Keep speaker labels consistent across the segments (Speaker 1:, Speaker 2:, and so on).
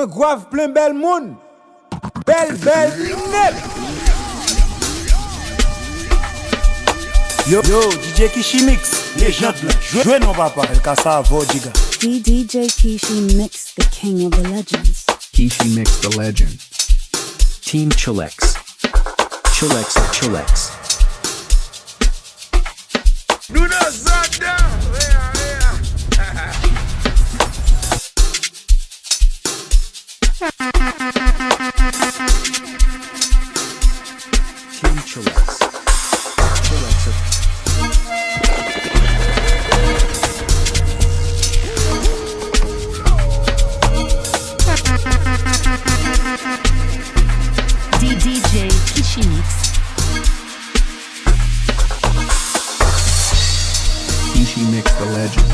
Speaker 1: Goave plein bel moun. Bel net. Yo, DJ-KYCHI-Mix-legend-lan. Jouez non papa, el kasa vodiga.
Speaker 2: DJ-KYCHI-Mix, the king of the legends.
Speaker 3: KYCHI-Mix the legend. Team Chilex. Chilex of Chilex.
Speaker 4: Do not sit down.
Speaker 3: Team Chilex. Chilex of
Speaker 2: DJ-KYCHI-Mix.
Speaker 3: KYCHI-Mix the legend.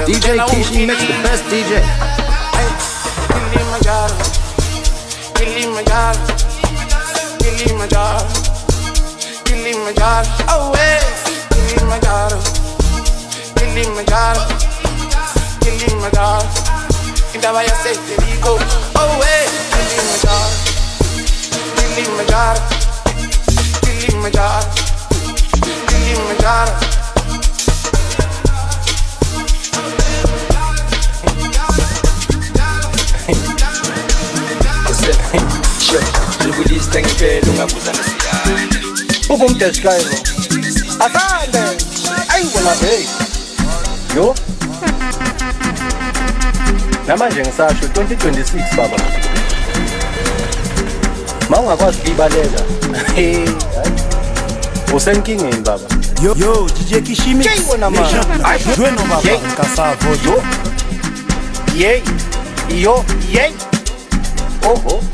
Speaker 3: DJ-KYCHI-Mix the best DJ.
Speaker 4: Oh hey, ainda vai ser perigo. Oh hey,
Speaker 5: Upong test kayo. Asante! Ay, wala ba eh. Yo? Naman siyang sasyo 2026 baba. Maungakwazi kuyibalela. Hey, usenkingeni baba.
Speaker 1: Yo, DJ-KYCHI-Mix-legend-lan. Jouez non papa, el kasa vodiga.
Speaker 5: Yay! Yo! Yay! Oh!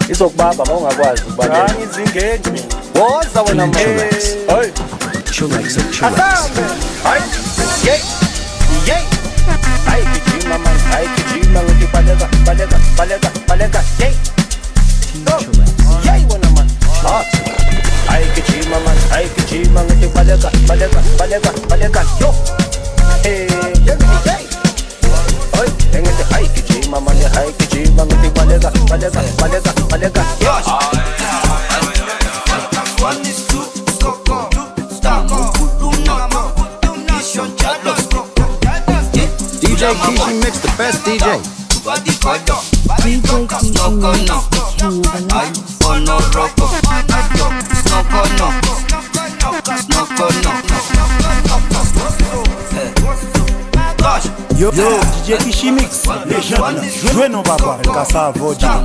Speaker 5: Izokubaba mawungakwazi ukubalela. Ngani izingeni mina. Woza wena manje. Hey.
Speaker 3: Chilex of Chilex.
Speaker 5: Asante! Ay! Yay! Yay! Ay gijima man, ay gijima ngithi baleka. Yay!
Speaker 3: Team Chilex.
Speaker 5: Yay wena man. Ay gijima man, ay gijima ngithi baleka. Yo! Hey, yay! Ay, ngithi ay gijima man, ay gijima ngithi baleka. Yo!
Speaker 4: one is two, Coco, Stamo,
Speaker 3: DJ-KYCHI-Mix the best DJ.
Speaker 2: DJ-KYCHI-Mix, the king of the legends.
Speaker 1: Yo, DJ-KYCHI-Mix-legend-lan. Jouez non papa, el kasa vodiga.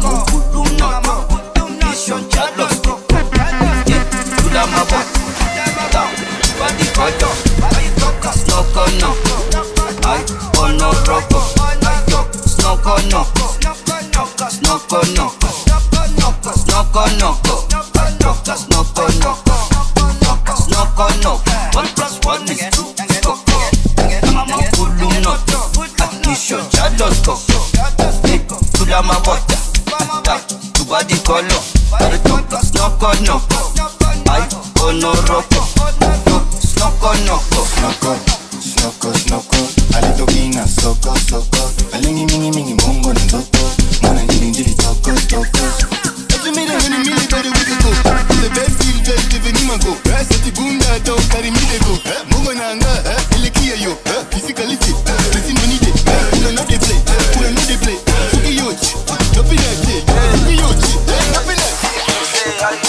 Speaker 6: Snoko, alito gina, soko, alingi mingi, mongo na ndoto, mwana njili, toko. Every minute, better we can go. The best deal, just living in my go. Seti bunda, don't carry me, go. Mongo na anga, ilikia yo, physically fit, listen money day, kuna no they play, fuki yochi, dopi na day, fuki yochi, dopi na day.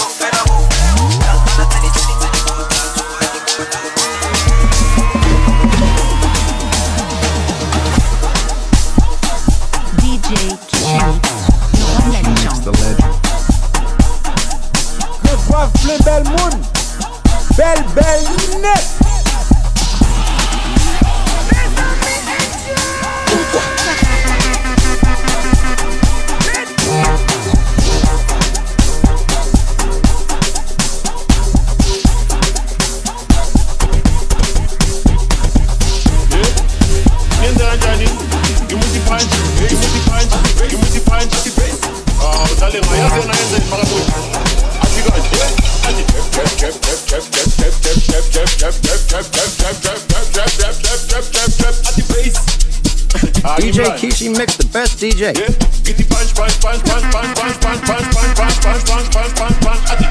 Speaker 3: DJ-KYCHI-Mix, the best DJ.
Speaker 7: Get the punch, punch, punch, punch, punch, punch, punch, punch, punch, punch, punch, punch, punch, punch, punch, at the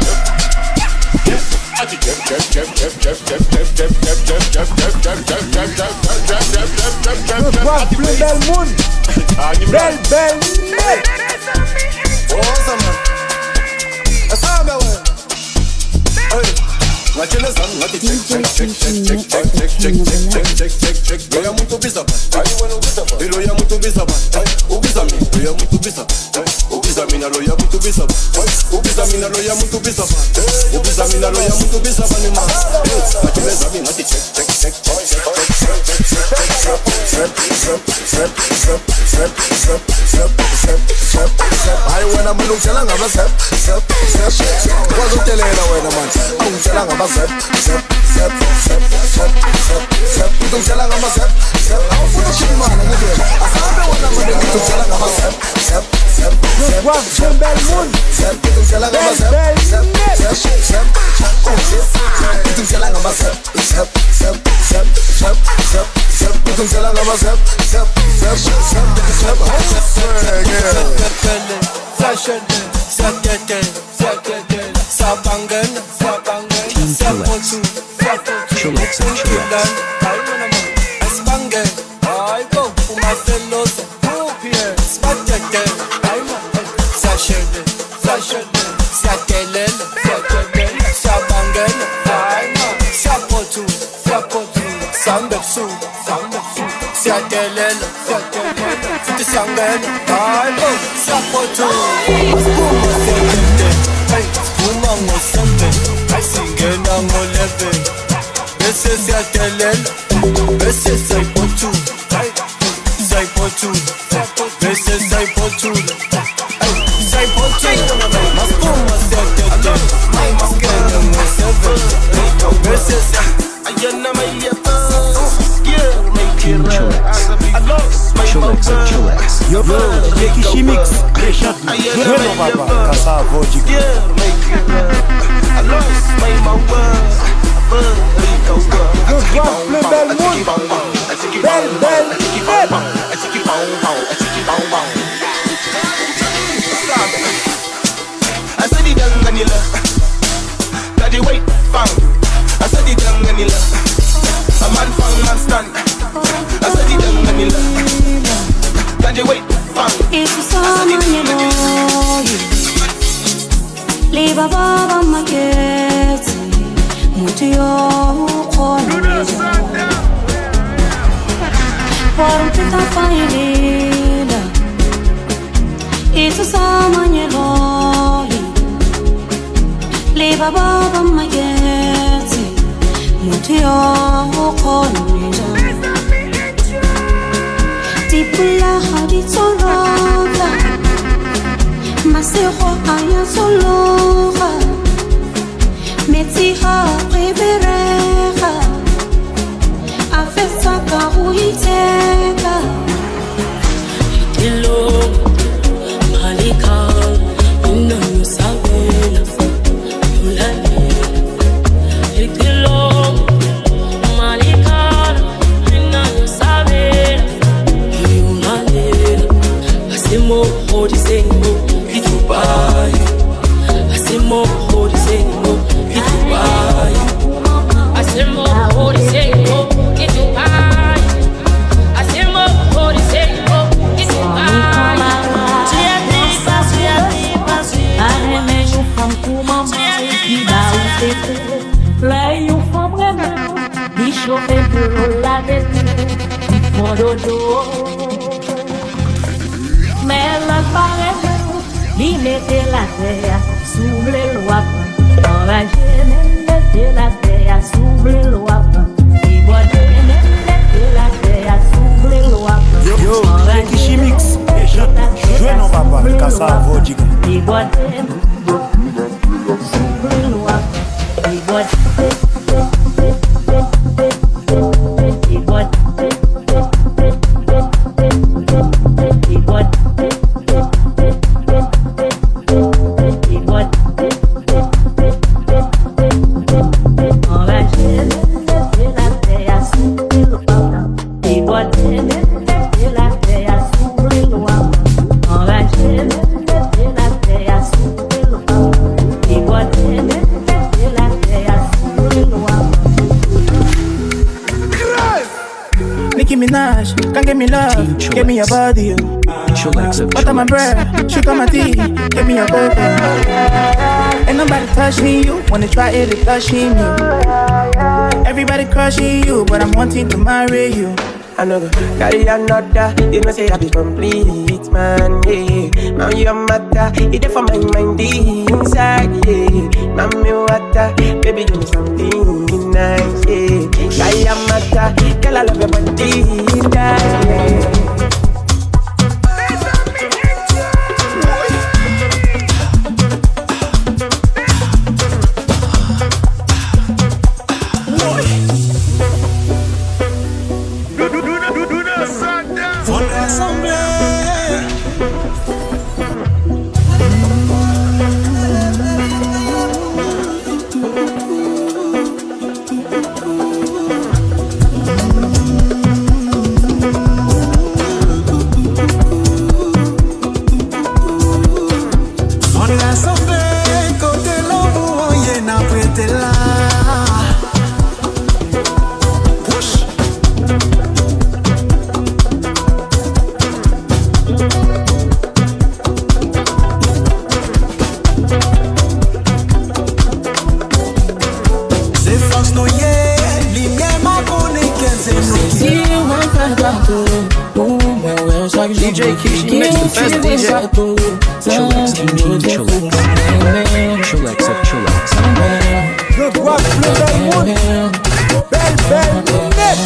Speaker 1: Yo, DJ-KYCHI-Mix-legend-lan. Bueno, papa, casa vodka.
Speaker 4: I lost my world. I said it down and you love. Got the weight found. I said it down and you love. A man found man stand. I said it down and you love. Got the weight found.
Speaker 2: It's someone you know. Leave a baba market. Mutio corner. For to find it. It's someone you know. Leave a baba market. Mutio corner. Tipula hadi sologa. Masero aya sologa. Metiha preverera. Afesa karuiteka. Hello, Malika, ina musabela. Yulani. Hello, Malika, ina musabela. Yulani. Asimo hodi sengo, itubai. Asimo hodi sengo, itubai. Asimo hodi sengo, itubai. Asimo hodi sengo, itubai. Arremeio fam com mamãe que dá o TT. Leio fam remeu, bicho feio lá dentro. Forodo. Mela paremeu, li mette la terre sous le lois. Enragé, mette la terre sous le lois. Et bois de mette la terre sous le lois.
Speaker 1: Yo, DJ-KYCHI-Mix-legend-lan. Bueno, papa, casa vodka.
Speaker 2: Et bois de sous le lois. Et bois de
Speaker 8: Nicki Minaj, can't give me love, give me your body. Butter my bread, sugar my tea, give me your baby. Ain't nobody touching you, wanna try it, they touching you. Everybody crushing you, but I'm wanting to marry you.
Speaker 9: I know carry another, you know say I be complete, man, yeah. Now your matter, it for my mind inside, yeah. Mommy water, baby give me something nice, yeah. Carry a matter, girl I love your body, yeah.
Speaker 3: DJ-KYCHI-Mix, the best DJ. Chulex of Chulex.
Speaker 1: Le Goave, le bel moon. Bel, bel, net.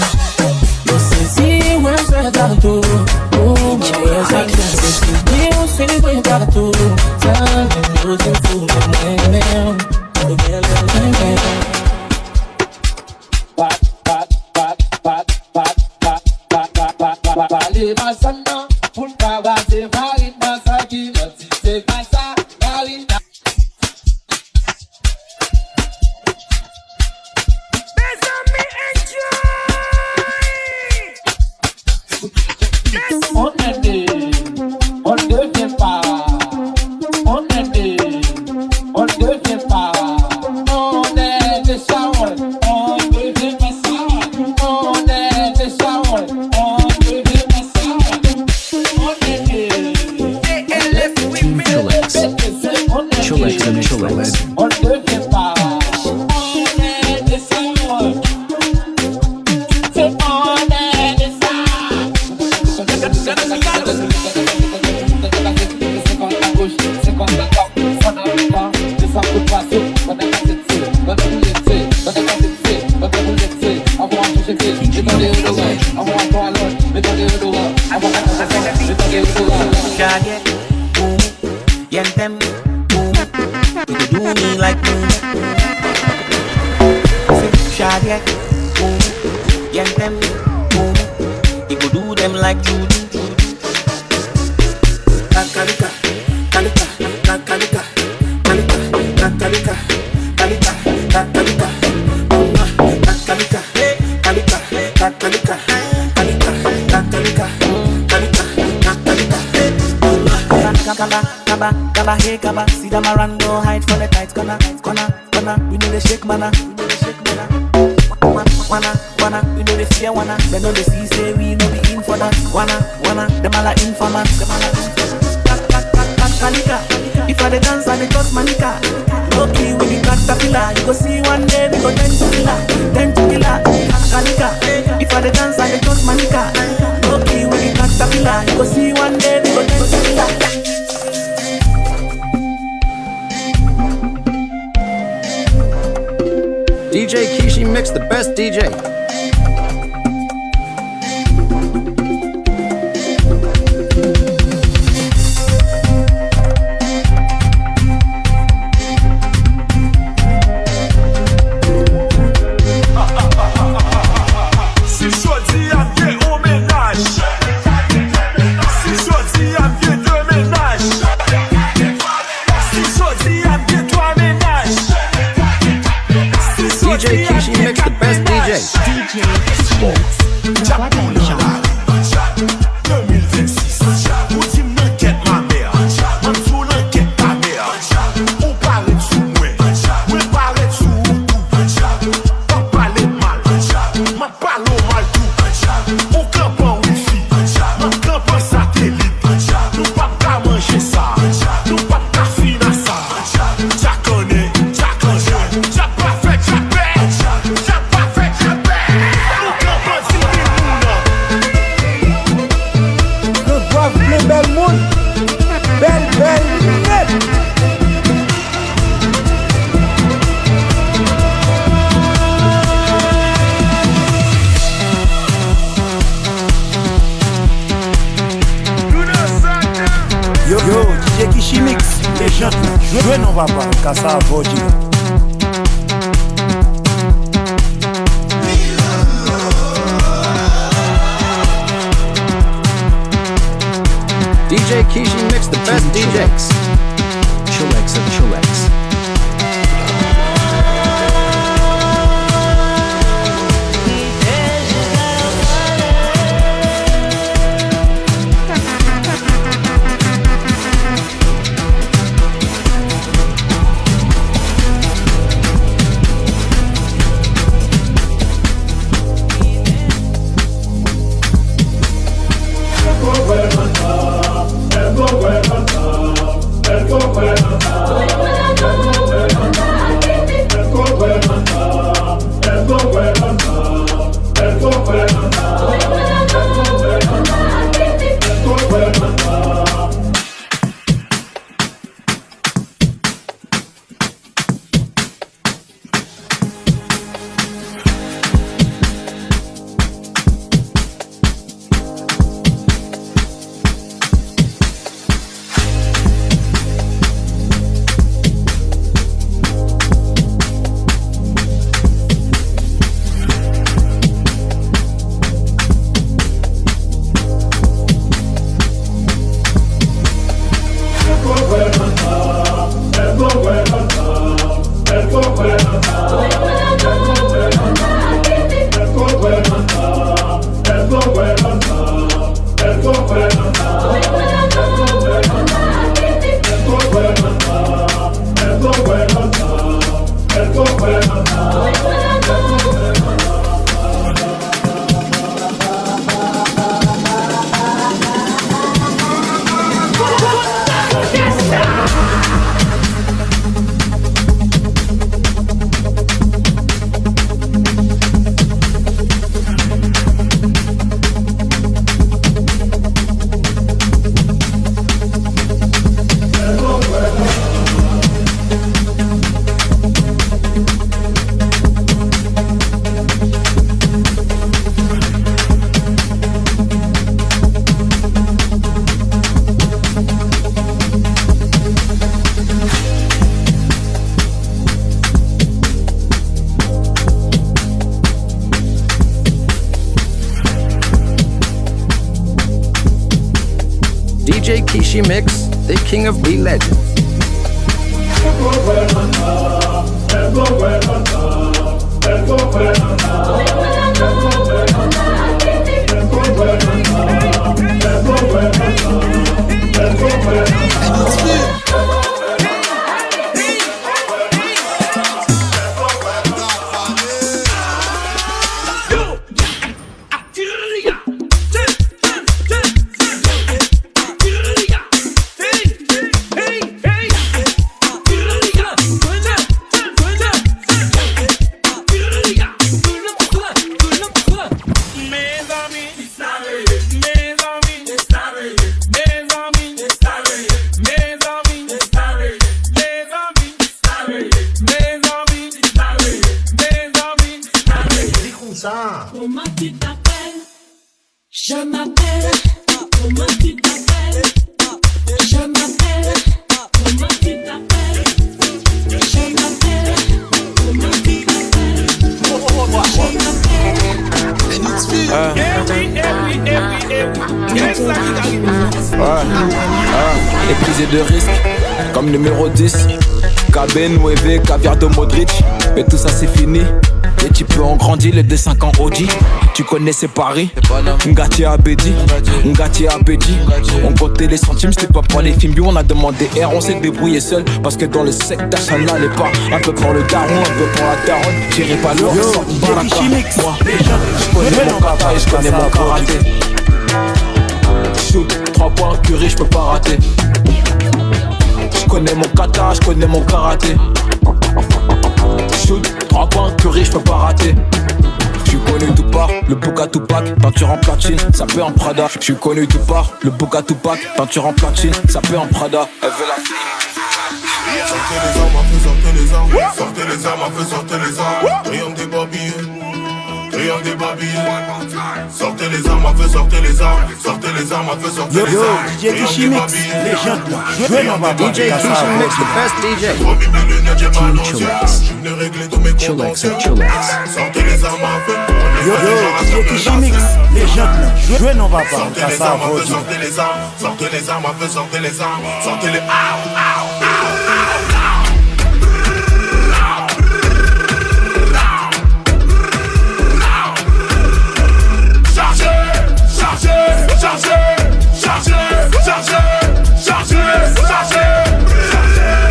Speaker 8: Kaba, see them around, no hide for the tight corner. We know they shake mana. Wanna, we know they fear wanna. They know they see say we know be in for that. Wanna, them all are informants. Kanika, if I the dance I the toss manika. Okay, we the caterpillar. You go see one day we go 10 to killer. Kanika, if I the dance I the toss manika. Okay, we the caterpillar. You go see one day we go 10 to killer.
Speaker 3: DJ-KYCHI-Mix, the best DJ. DJ-KYCHI-Mix, the best DJ.
Speaker 7: Ou
Speaker 1: Dwe non papa, kasa boji.
Speaker 3: DJ-KYCHI-Mix, the best DJ.
Speaker 10: Chillax of Chillax.
Speaker 3: DJ-KYCHI-Mix, the king of beat legends.
Speaker 2: Comment tu t'appelles? Je m'appelle. Comment tu t'appelles? Je m'appelle. Comment tu t'appelles? Je m'appelle. Comment tu t'appelles? Je m'appelle.
Speaker 11: Épuisé de risque, comme numéro 10. Cabine, Goave, caviar de Modric. Et tout ça c'est fini. Et tu peux en grandir les 2-5 ans Audi. Tu connais ces paris. Ngati Abedi, Ngati Abedi. On comptait les centimes, c'était pas pour les films. On a demandé R, on s'est débrouillé seul. Parce que dans le secteur ça n'allait pas. Un peu pour le daron, un peu pour la daronne. J'irai pas l'or, moi je connais mon kata et je connais mon karaté. Shoot, 3 points, curry, je peux pas rater. Je connais mon kata, je connais mon karaté. Shoot, 3 points, curry, je peux pas rater. J'suis connu tout part, le bouc tout pack, peinture en platine, ça peut en Prada. J'suis connu tout part, le bouc tout pack, peinture en platine, ça peut en Prada. Elle veut la
Speaker 4: sortez les armes, à feu, sortez les armes. Sortez les armes, à feu, sortez les armes. Triomphe des babillons.
Speaker 7: Triangle des Babilles. Sortez les armes, à feu, sortez les armes. Sortez les armes, à feu, sortez les armes.
Speaker 1: DJ-KYCHI-Mix, légende. Jouez dans ma bande.
Speaker 3: DJ-KYCHI-Mix, the best DJ.
Speaker 7: J'ai remis mes lunettes, j'ai mal aux yeux. Je venais régler tous mes contentieux. Sortez les armes, à feu.
Speaker 1: DJ-KYCHI-Mix, légende. Jouez dans ma bande.
Speaker 7: Sortez les armes, à feu, sortez les armes. Sortez les armes, à feu, sortez les armes. Sortez les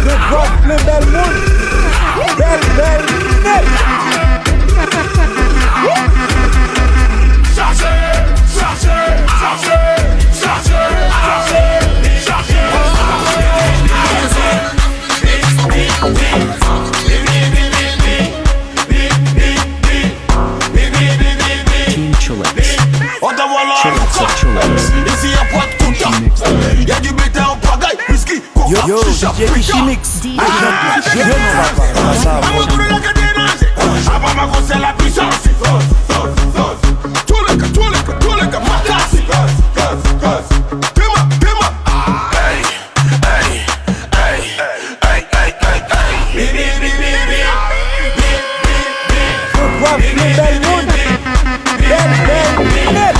Speaker 1: Le Goave, le bel monde. Belle net.
Speaker 4: Ici y'a pas de compta. Y'a du bétain en pagaille, whisky, coca,
Speaker 1: Yo, DJ-KYCHI-Mix, légende. Jouez dans ma bande.
Speaker 4: C'est la puissance. Tous les gars, ma classe. Dema. Hey.
Speaker 1: Le Goave, le bel monde. Belle net.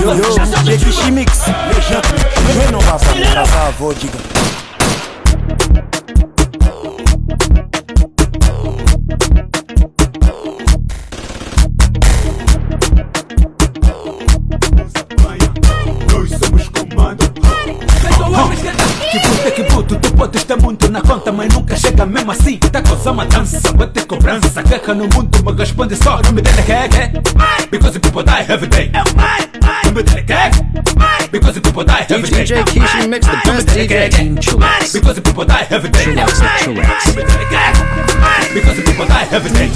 Speaker 1: Yo, DJ-KYCHI-Mix, légende. Jouez dans ma bande. Ça va, Vodiga.
Speaker 12: Que puto, tu podes ter muito na conta, mas nunca chega mesmo assim. Tá com uma dança, vai ter cobrança. Guerra no mundo, mas responde só. Não me dê que because people die every day. Não me dê que because people die every day.
Speaker 3: DJ-KYCHI-Mix, the best DJ.
Speaker 12: Because people die every day. Não me dê que because people die every day.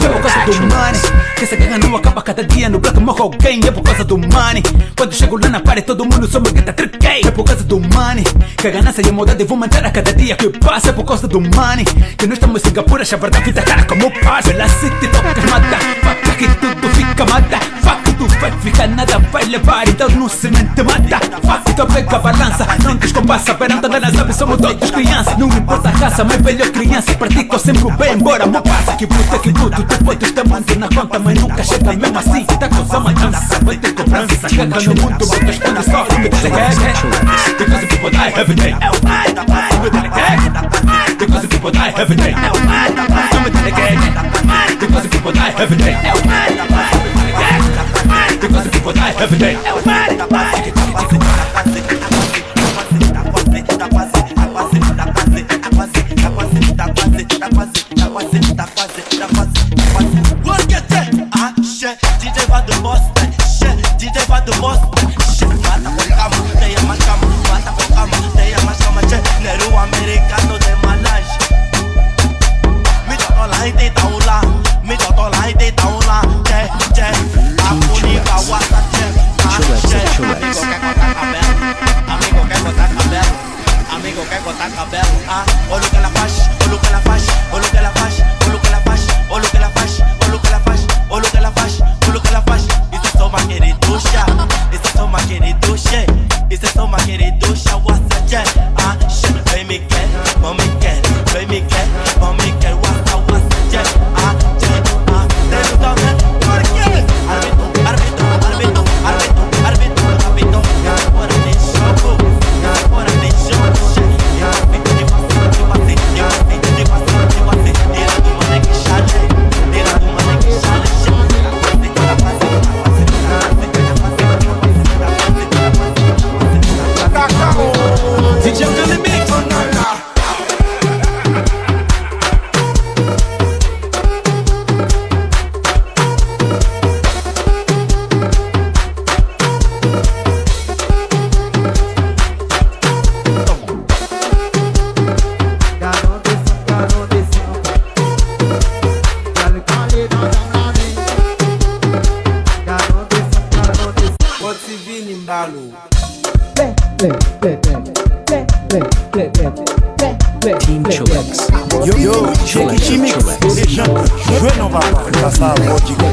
Speaker 12: É por causa do money que essa guerra não acaba cada dia. No black morre alguém, é por causa do money. Quando chego lá na parede todo mundo só me grita triquei. É por causa do money que a ganância e a maldade vão manter a cada dia que passa. É por causa do money que nós estamos em Singapura, chavar da vida cara como passa. Pela city tocas mata, faca que tudo fica mata. Faca tu vai ficar nada vai levar, então não se mente mata. Faca tu pega a balança, não descompassa. Perante a ganância somos todos crianças. Não importa a raça, mas velho ou criança. Pratica sempre o bem, embora não passa. Que bruto, tu podes ter muito na conta, mas nunca chega mesmo assim. Tá com uma dança, vai ter cobrança. Guerra no mundo, mas responde só. Não me dê because people die every day. Não me dê because people die every day. Não me dê because people die every day. Because people die every day.
Speaker 4: DJ va de boss, DJ va de boss. Mata con cama, te llama cama. Mata con cama, te llama cama. Nero americano de manage. Mi toto la gente ta ula, mi toto la gente ta ula. Che, apuni pa wata che. Amigo que bota cabelo, amigo que bota cabelo. Olha o que ela faz, olha o que ela faz, olha o que ela faz, olha o que ela faz, olha o que ela faz, olha o que ela faz, olha o que ela faz, olha o que ela faz. Isso é só uma queriducha, isso é só uma queriducha, isso é só uma queriducha. What's che? Vem me quer, vem me quer, vem me quer, vem me quer. What's che? Dentro da minha, por quê? Arbitro, arbitro, arbitro, arbitro, arbitro. Agora deixa eu, agora deixa eu.
Speaker 12: DJ on the mix.
Speaker 10: Team Chillax.
Speaker 1: Yo, DJ-KYCHI-Mix, LEJAND. Jouez non papa, grâce à Vojiga.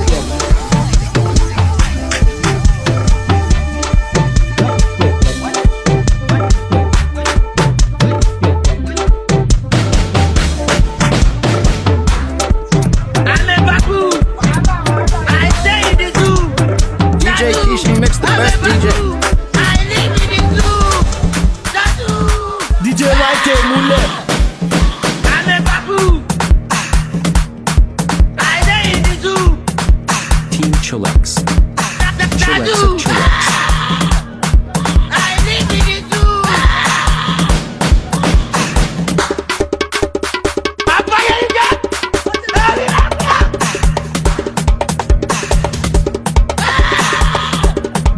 Speaker 3: DJ-KYCHI-Mix, the best DJ.
Speaker 1: DJ-KYCHI-Mix.
Speaker 10: Team Chillax. Chillax of Chillax.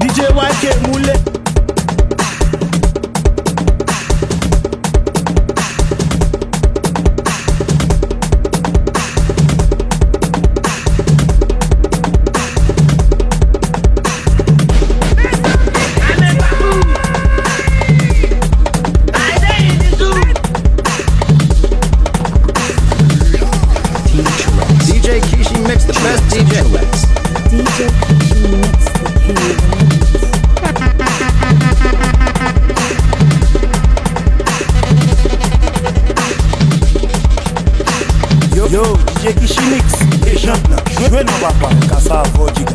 Speaker 1: DJ-KYCHI-Mix.
Speaker 3: DJ-KYCHI-Mix, the best DJ.
Speaker 2: DJ-KYCHI-Mix, the
Speaker 1: Yo, DJ-KYCHI-Mix, LEJAND. Jouez non papa, grâce à Vojiga.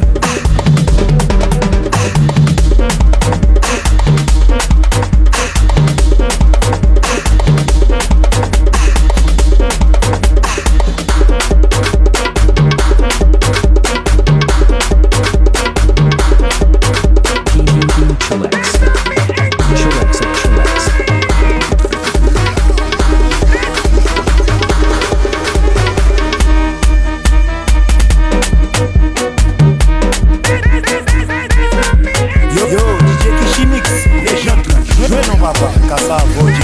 Speaker 10: Team Chillax. Chillax of Chillax.
Speaker 1: Yo, DJ-KYCHI-Mix, LEJAND. Jouez non papa, grâce à Vojiga.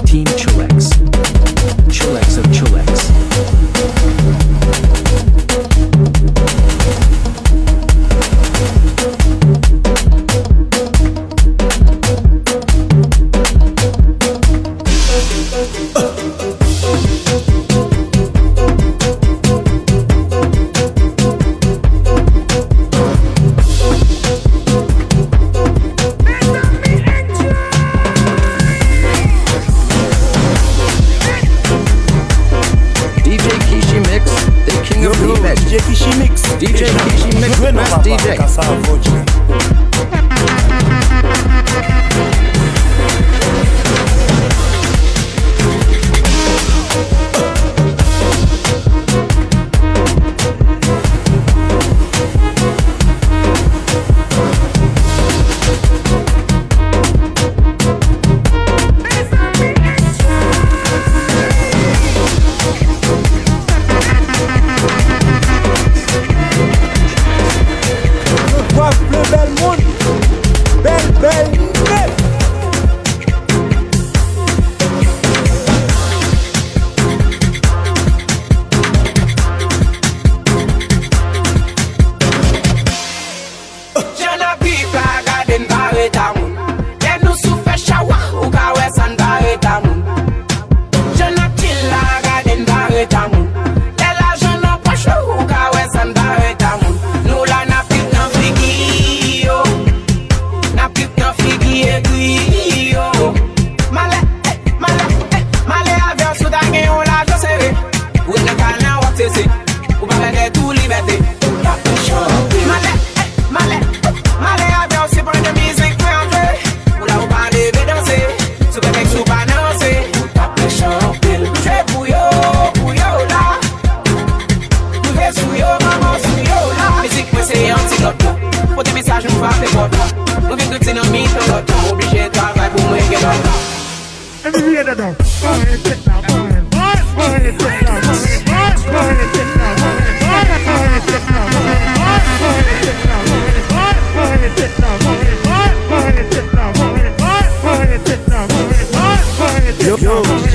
Speaker 10: Team Chillax. Chillax of Chillax.
Speaker 3: DJ-KYCHI-Mix, the king of remix.
Speaker 1: DJ-KYCHI-Mix,
Speaker 3: DJ-KYCHI-Mix, the
Speaker 1: jouez non
Speaker 3: best
Speaker 1: papa,
Speaker 3: DJ.
Speaker 1: grâce à Vojiga. Goave, plus belle monde. Belle, belle, belle.
Speaker 9: Jana pipa garden bareta mun. Then no super shower who ga west and bareta mun. Jana chilla garden bareta mun. Lela jana pasho who ga west and bareta mun. Nula na pip na figi yo. Na pip na figi egri yo. Male, male avion soudange on la josere. Ou ne kana what is it? Ou ba de tout liberté. Male, male avion c'est pour de musique pour entrer. Ou là ou pas de danser. Super mec super danser. Tape le champil. Je bouillot là. Nous fais souillot, maman souillot là. Musique moi c'est antidote là. Pour des messages nous va faire porte là. Nous vient de tenir en mythe dans l'autre. Obligé de travailler pour moi get on là.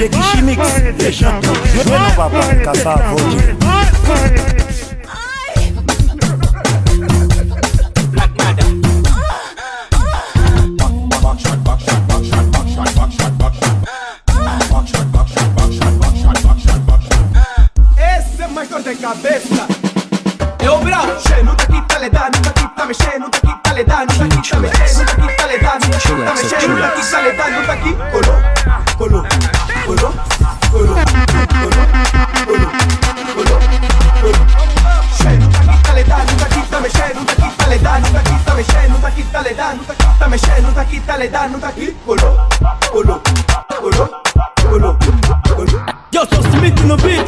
Speaker 1: DJ-KYCHI-Mix, légende. Jouez non papa, Kassa Voji.
Speaker 13: Esse é mais dor de cabeça. Eu bravo, che, não tá aqui, tá ledando, não tá aqui, tá mexendo, não tá aqui, tá ledando, não tá aqui, tá mexendo, não tá aqui, tá ledando, tá mexendo, não tá aqui, tá ledando, não tá aqui, colou, colou, colou, colou, colou, colou, colou, colou. Che, não tá aqui, tá ledando, não tá aqui, tá mexendo, não tá aqui, tá ledando, não tá aqui, tá mexendo, não tá aqui, tá ledando, não tá aqui, tá mexendo, não tá aqui, tá ledando, não tá aqui, colou, colou, colou, colou, colou. Eu sou Smith no beat.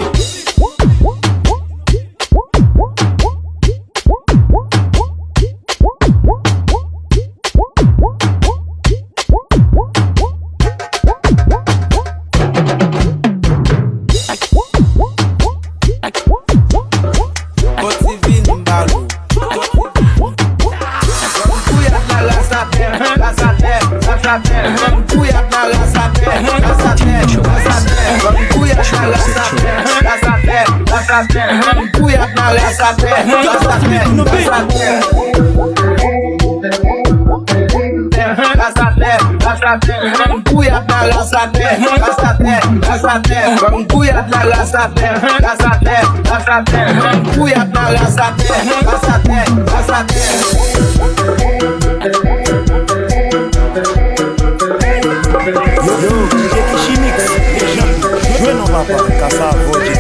Speaker 1: DJ-KYCHI-Mix, légende. Jouez non papa, Kassa Voji.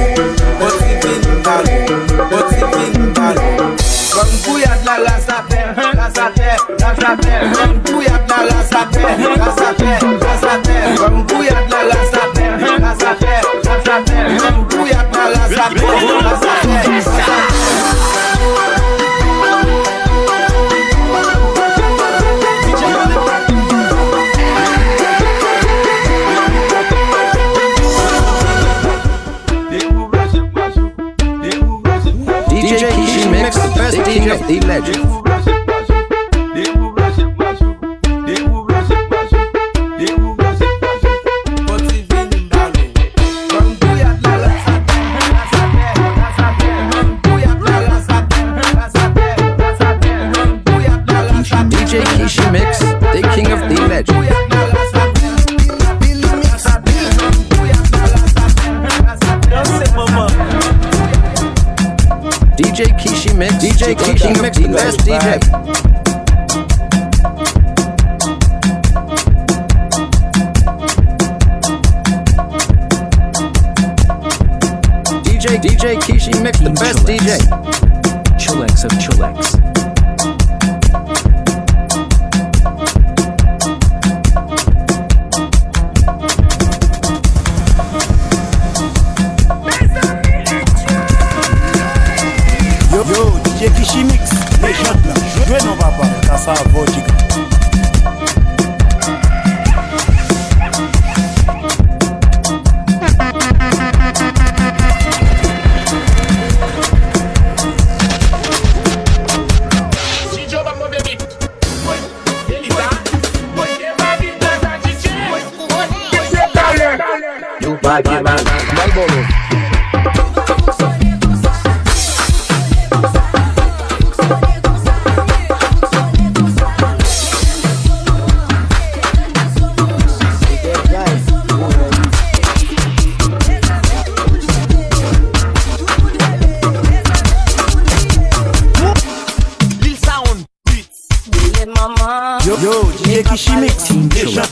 Speaker 3: DJ-KYCHI-Mix, the best DJ of the legend. DJ-KYCHI-Mix, the king of the legend. DJ-KYCHI-Mix, DJ-KYCHI-Mix, the best DJ. DJ-KYCHI-Mix, the best DJ.
Speaker 10: Chillax of Chillax.
Speaker 1: Yo, DJ-KYCHI-Mix, légende. Jouez non papa, Kassa Voji. Yo, DJ-KYCHI-Mix, légende.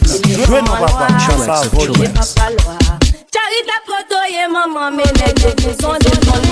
Speaker 1: Jouez non papa, Kassa Voji.
Speaker 2: Charita kotoye maman me nègre sont des bonnes.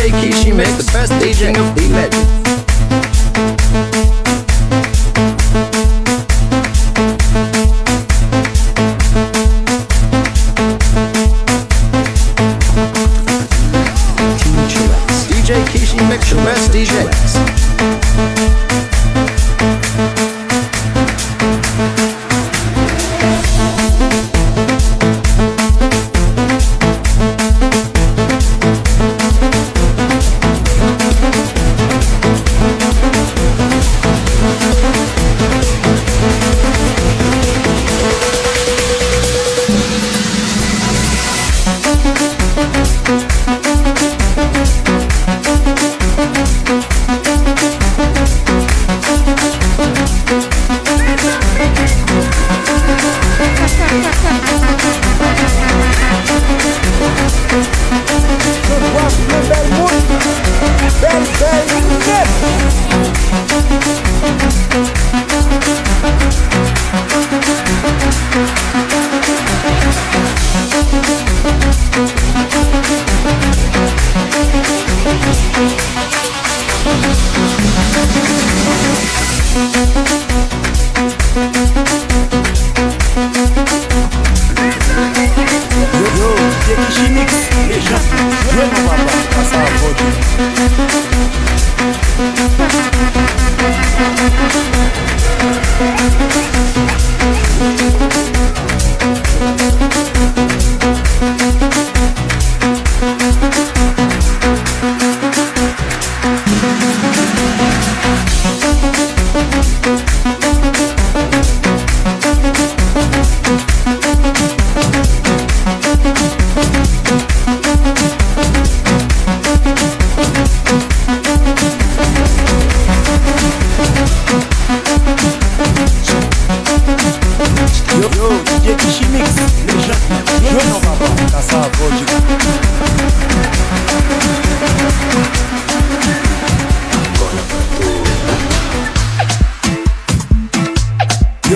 Speaker 3: DJ-KYCHI-Mix, the best DJ of the legend. DJ-KYCHI-Mix, the best DJ.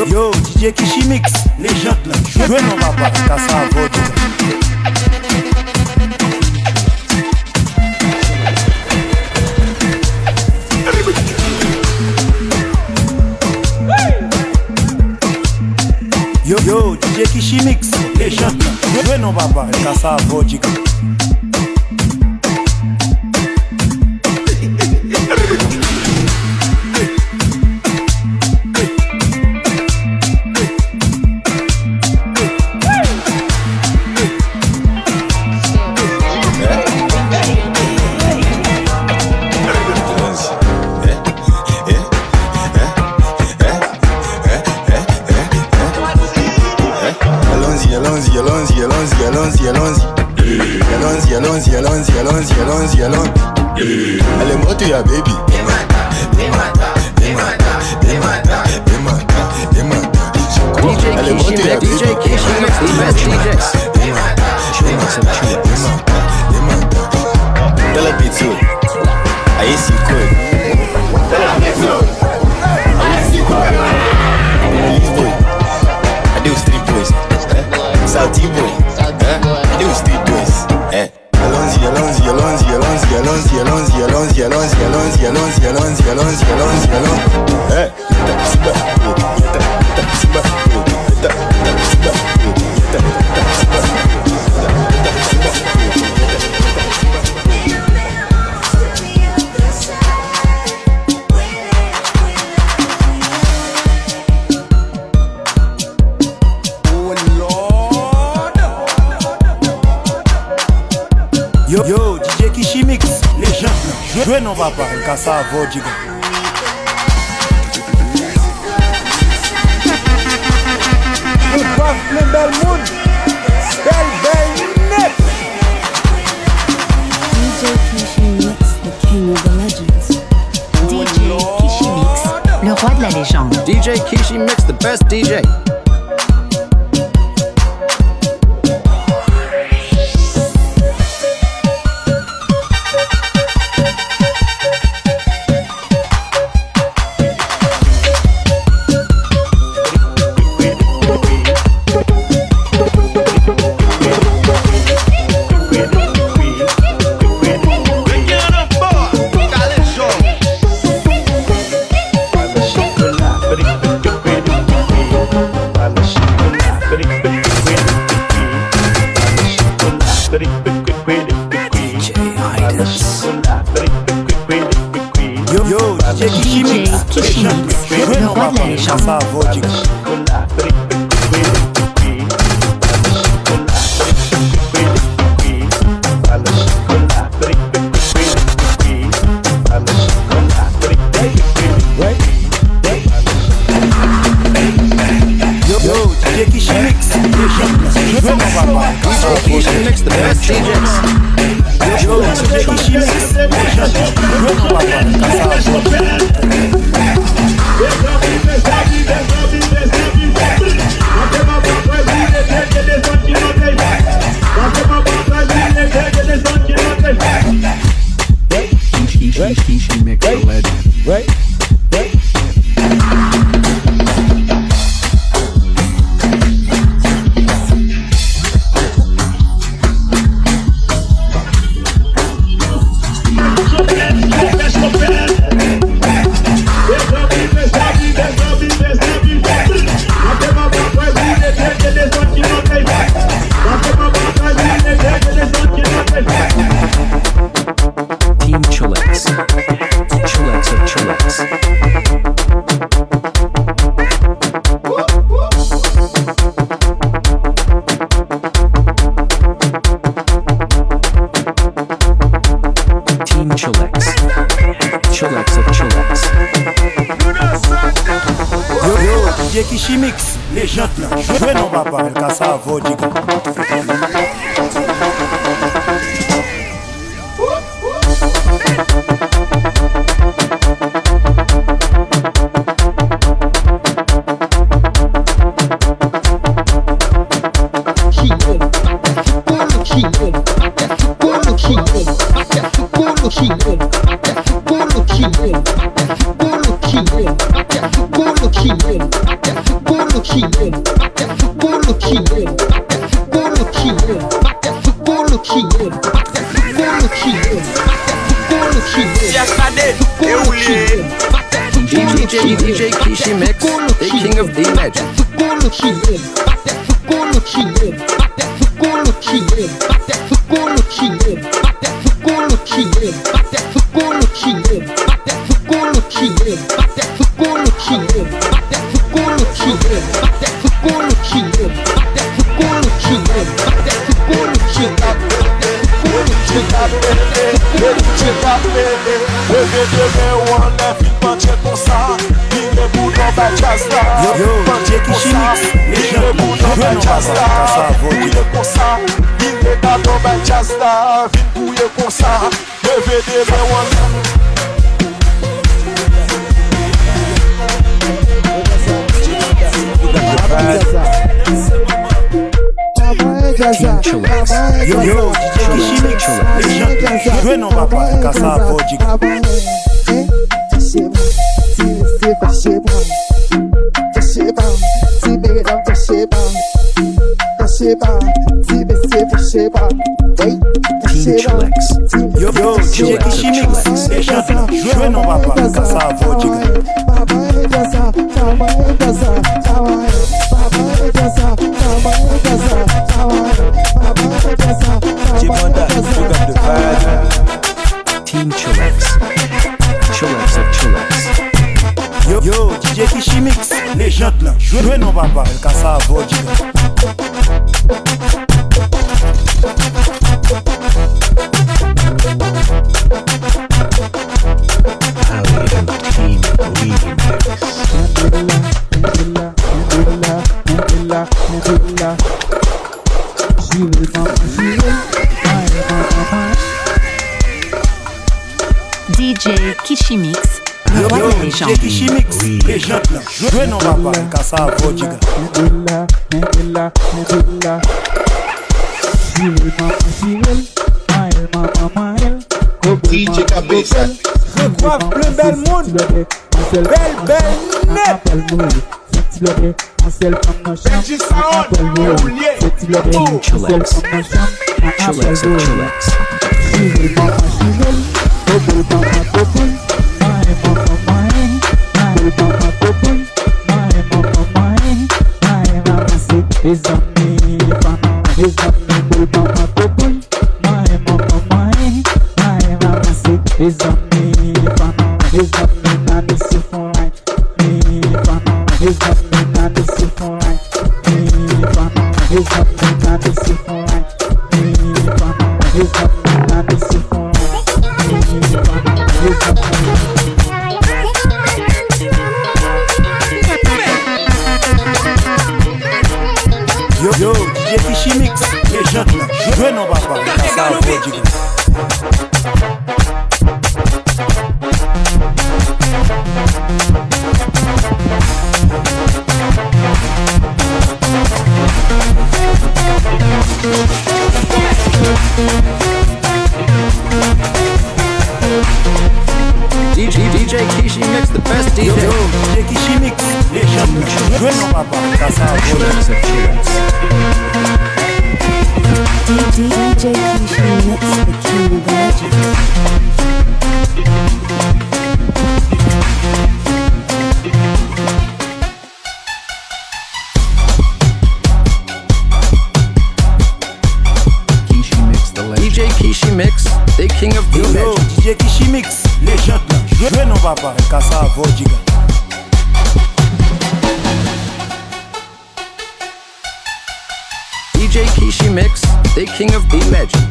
Speaker 1: Yo, DJ-KYCHI-Mix, LEJAND, jouez non papa, t'as ça à vodka. Yo, DJ-KYCHI-Mix, LEJAND, jouez non papa, t'as ça à vodka.
Speaker 6: Elle est morte, ya baby.
Speaker 3: DJ-KYCHI-Mix, the best DJ.
Speaker 6: Tell a bit too. I see good. Tell a bit too. I do street boys. Salty boy. I do street boys.
Speaker 1: Yo, DJ-KYCHI-Mix, LEJAND, jouez non papa, t'as ça à vodka.
Speaker 14: DJ-KYCHI-Mix, the king of the legends. DJ-KYCHI-Mix, le roi de la légende.
Speaker 3: DJ-KYCHI-Mix, the best DJ.
Speaker 15: Break your
Speaker 2: DJ-KYCHI-Mix, le roi de la légende.
Speaker 1: Yo, DJ-KYCHI-Mix,
Speaker 3: DJ-KYCHI-Mix, the best DJs.
Speaker 1: Yo, DJ-KYCHI-Mix,
Speaker 10: DJ-KYCHI-Mix-legend-lan. Team Chillax. Chillax of Chillax. Team Chillax. Chillax of Chillax.
Speaker 1: Yo, DJ-KYCHI-Mix, légende là. Jouez non papa, el caça vodiga.
Speaker 3: DJ-KYCHI-Mix, the king of the legend.
Speaker 1: Yo, DJ-KYCHI-Mix, légende là. Jouez non papa, el caça vodiga.
Speaker 10: Team Chillax.
Speaker 1: Yo, DJ-KYCHI-Mix, légende là. Jouez non papa, el caça vodiga.
Speaker 10: Team Chillax.
Speaker 1: Yo, DJ-KYCHI-Mix, légende là. Jouez non papa, el caça vodiga.
Speaker 10: Team Chillax. Chillax of Chillax.
Speaker 1: Yo, DJ-KYCHI-Mix, légende là. Jouez non papa, el caça vodiga.
Speaker 2: DJ-KYCHI-Mix, le roi de la légende.
Speaker 1: DJ-KYCHI-Mix, légende là. Jouez non papa, el caça vodiga.
Speaker 13: DJ-KYCHI-Mix. Le Goave, le bel monde. Belle net.
Speaker 10: Team Chillax. Chillax of Chillax.
Speaker 1: Yo, DJ-KYCHI-Mix, légende, jouez non papa, ça va Vodjiga.
Speaker 3: DJ-KYCHI-Mix, the best DJ.
Speaker 1: Yo, DJ-KYCHI-Mix, légende, jouez non papa, ça va Vodjiga.
Speaker 14: DJ-KYCHI-Mix, the king of the legends.
Speaker 3: DJ-KYCHI-Mix, the king of the legends.
Speaker 1: DJ-KYCHI-Mix, légende, jouez non papa, ça va Vodjiga.
Speaker 3: DJ-KYCHI-Mix, the king of the legend.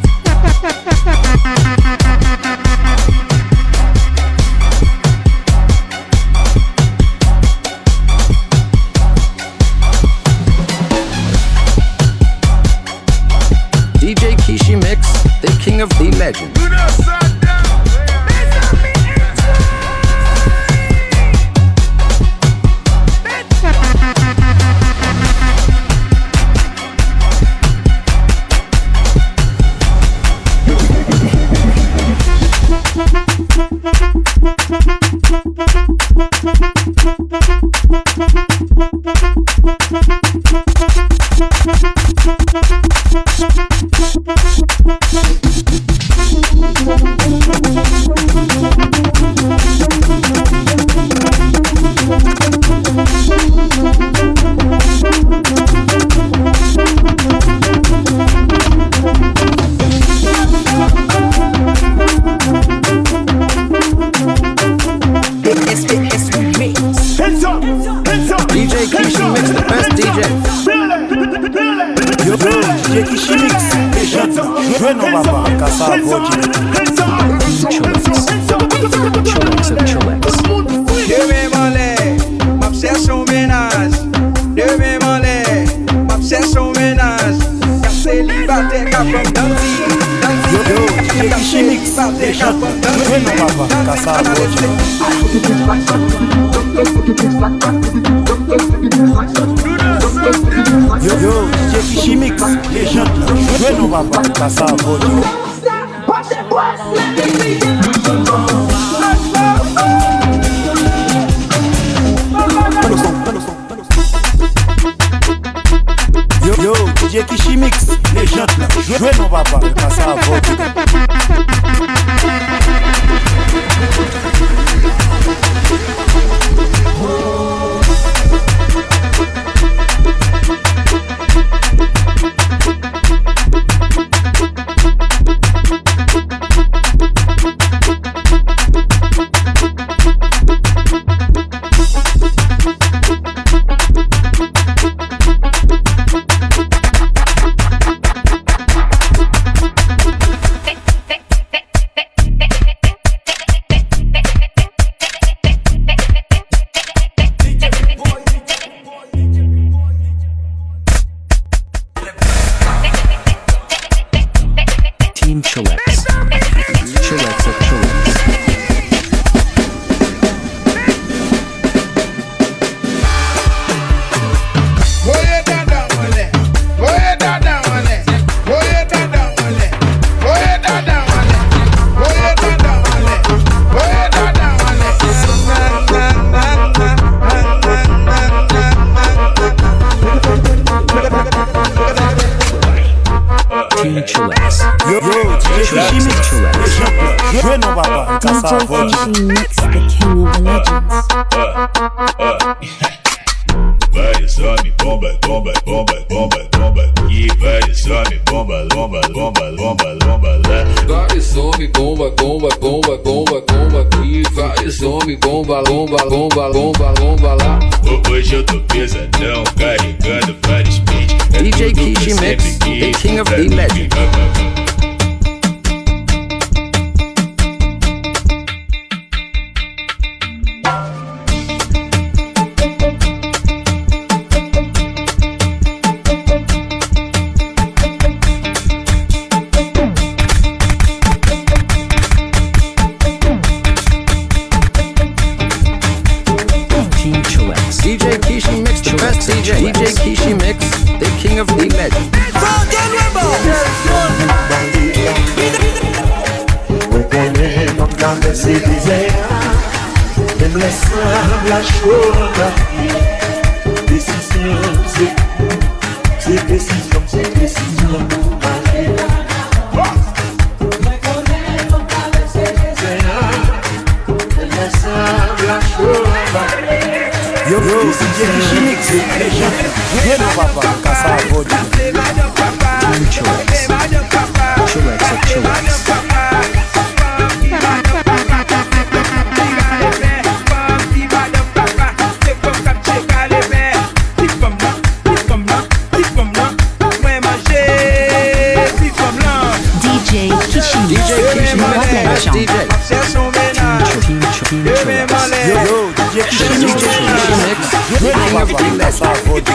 Speaker 3: DJ-KYCHI-Mix, the king of the legend. DJ-KYCHI-Mix, the best DJ.
Speaker 1: Yo, DJ-KYCHI-Mix, légende, jouez non papa, ça va Vodjiga.
Speaker 15: Demain m'aller, m'obsession ménage. Demain m'aller, m'obsession ménage. Car célibataire qu'a from Dandy.
Speaker 1: Yo, DJ-KYCHI-Mix, légende, jouez non papa, ça va Vodjiga. Yo, DJ-KYCHI-Mix, légende, jouez non papa, ça va Vodjiga. Yo, DJ-KYCHI-Mix, légende, jouez non papa, ça va Vodjiga.
Speaker 10: Team Chillax. Chillax of Chillax. Team Chillax.
Speaker 1: Yo, DJ-KYCHI-Mix, légende, jouez non papa, ça va Vodjiga.
Speaker 14: DJ-KYCHI-Mix, the king of the legends.
Speaker 7: vários homens, bomba, bomba, bomba, bomba, bomba aqui, vários homens, bomba, bomba, bomba, bomba, bomba lá.
Speaker 3: Vários homens, bomba, bomba, bomba, bomba, bomba aqui, vários homens, bomba, bomba, bomba, bomba, bomba lá.
Speaker 7: Hoje eu tô pesadão, carregando vários beats.
Speaker 3: DJ-KYCHI-Mix, the king of the legend. DJ-KYCHI-Mix, the best DJ. DJ-KYCHI-Mix, the king of the legend.
Speaker 1: Yo, DJ-KYCHI-Mix, LEJAND. Viens mon papa, casse à vodka.
Speaker 10: Team Chillax. Chillax of Chillax.
Speaker 3: DJ-KYCHI-Mix, the best DJ.
Speaker 10: Team Chillax.
Speaker 1: Yo, DJ-KYCHI-Mix,
Speaker 3: Viens mon papa,
Speaker 1: casse à vodka.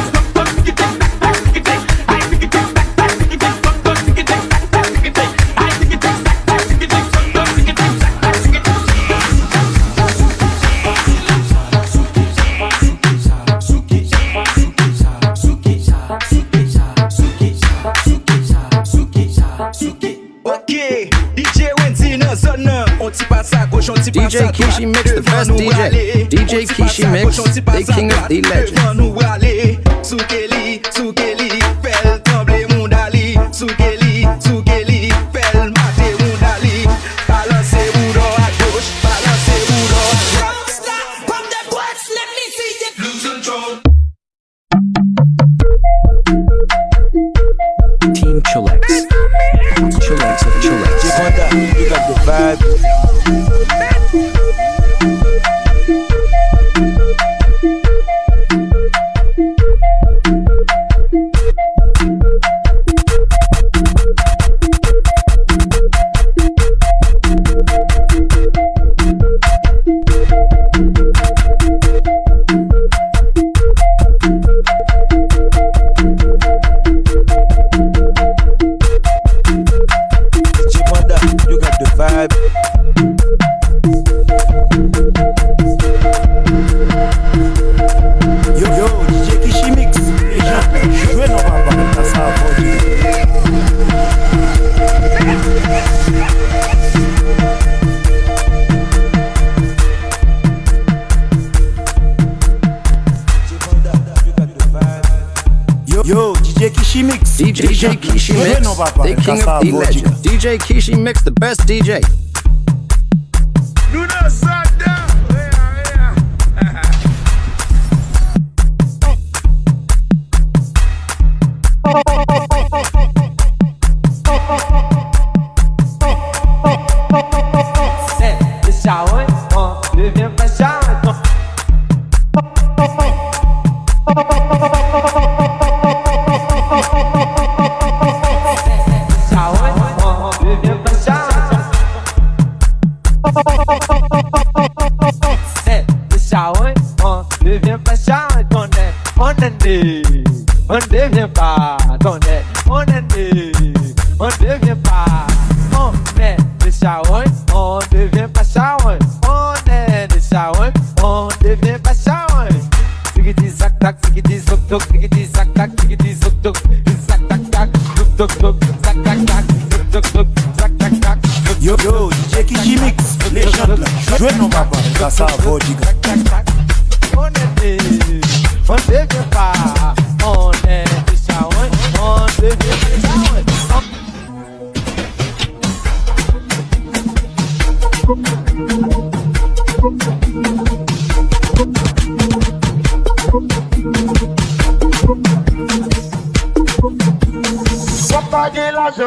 Speaker 3: DJ-KYCHI-Mix, the best DJ. DJ-KYCHI-Mix, the king of the legend.
Speaker 10: Team Chillax. Chillax of Chillax.
Speaker 1: You got the vibe. You got the vibe. Yo, DJ-KYCHI-Mix, LEJAND. Jouez non papa, casse à vodka. Yo, DJ-KYCHI-Mix,
Speaker 3: DJ-KYCHI-Mix, the king of the legend. DJ-KYCHI-Mix, the best DJ.
Speaker 16: On devient pas ton aide, on devient pas, on est des chaouins, on devient pas chaouin, on est des chaouins, on devient pas chaouin. Zigidi zac tac, zigidi zouk touk, zigidi zac tac, zigidi zouk touk, zac tac tac, zouk touk touk, zac tac tac, zouk touk touk, zac tac tac.
Speaker 1: Yo, DJ-KYCHI-Mix, LEJAND. Jouez non papa, casse à vodka.
Speaker 16: On devient pas, on est des chaouins, on devient pas chaouin.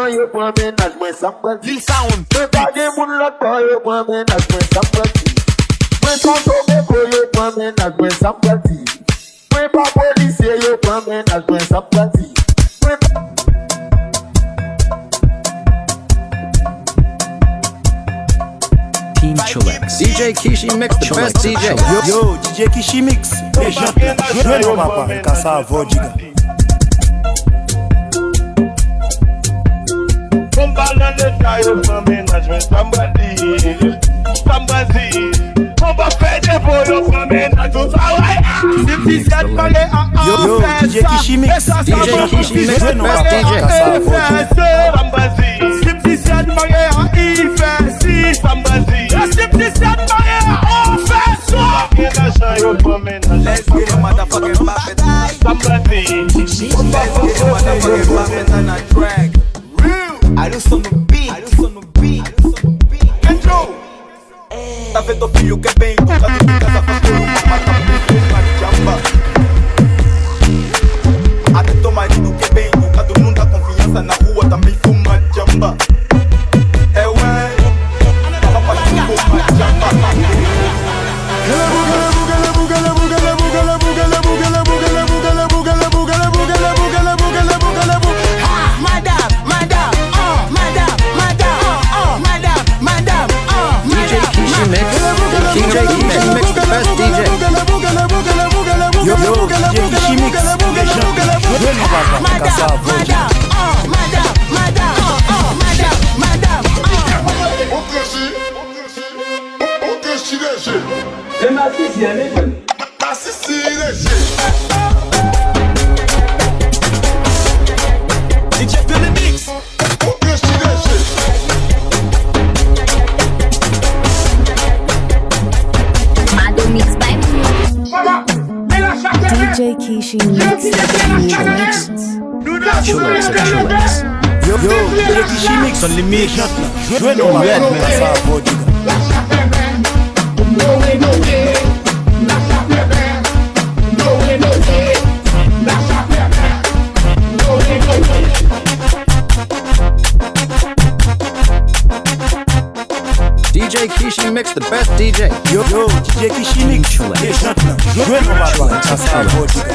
Speaker 17: quand yo prend ménage, moi ça me dit. Lil Sound, pas des moun l'autre quand yo prend ménage, moi ça me dit. Moi quand yo prend ménage, moi ça me dit. Moi pas policier yo prend ménage, moi ça me dit.
Speaker 10: Team Chillax.
Speaker 11: DJ-KYCHI-Mix, the best DJ.
Speaker 1: Yo, DJ-KYCHI-Mix, LEJAND, jouez nos papas, Kassa Vodiga.
Speaker 17: Come back and let you from management. Somebody. Come back for your management.
Speaker 1: Yo, DJ-KYCHI-Mix,
Speaker 11: DJ-KYCHI-Mix, the best DJ.
Speaker 15: Let's get a motherfucking muppet. Somebody. Let's get a motherfucking muppet on a track. I do some beat. Control. Tá vendo filho que é bem educado, fica essa factura, mata uma jamba. Até teu marido que é bem educado, não dá confiança na rua, também fuma jamba. É ué, papai fuma jamba.
Speaker 11: DJ-KYCHI-Mix, the best DJ.
Speaker 1: Yo, DJ-KYCHI-Mix, LEJAND, jouez nos papas, Kassa Vodiga.
Speaker 14: DJ-KYCHI-Mix-legend.
Speaker 10: Chillax.
Speaker 1: Yo, DJ-KYCHI-Mix, LEJAND, jouez nos papas, Kassa Vodiga.
Speaker 11: DJ-KYCHI-Mix, the best DJ.
Speaker 1: Yo, DJ-KYCHI-Mix, LEJAND, jouez nos papas, Kassa Vodiga.